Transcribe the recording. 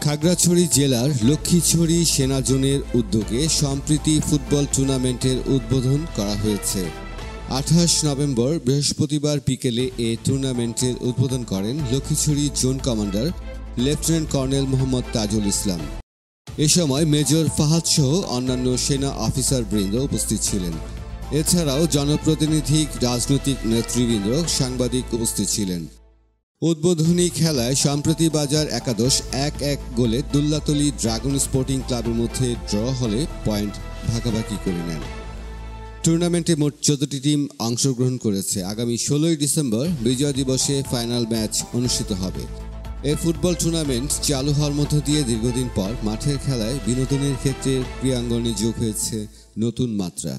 খাগড়াছড়ি জেলার লক্ষ্মীছড়ি সেনা জোনের উদ্যোগে সম্প্রীতি ফুটবল টুর্নামেন্টের উদ্বোধন করা হয়েছে। 28 নভেম্বর বৃহস্পতিবার বিকেলে এ টুর্নামেন্টের উদ্বোধন করেন Lakshmichhari zone commander lieutenant colonel Mohammad Tajul Islam. এ সময় মেজর ফাহাদ সহ অন্যান্য সেনা অফিসারবৃন্দ উপস্থিত ছিলেন। এছাড়াও জনপ্রতিনিধি, রাজনৈতিক নেতৃবৃন্দ, সাংবাদিক উপস্থিত ছিলেন। উদ্বোধনী খেলায় সম্প্রতি বাজার একাদশ 1-1 গোলে দুল্লাতলী ড্রাগন স্পোর্টিং ক্লাবের মধ্যে ড্র হলে পয়েন্ট ভাগাভাগি করে নেন। টুর্নামেন্টে মোট 14টি টিম অংশগ্রহণ করেছে। আগামী 16 ডিসেম্বর বিজয় দিবসে ফাইনাল ম্যাচ অনুষ্ঠিত হবে। এই ফুটবল টুর্নামেন্ট চালু হওয়ার মধ্য দিয়ে দীর্ঘদিন পর মাঠের খেলায় বিনোদনের ক্ষেত্রে ক্রীড়াঙ্গনে যোগ হয়েছে নতুন মাত্রা।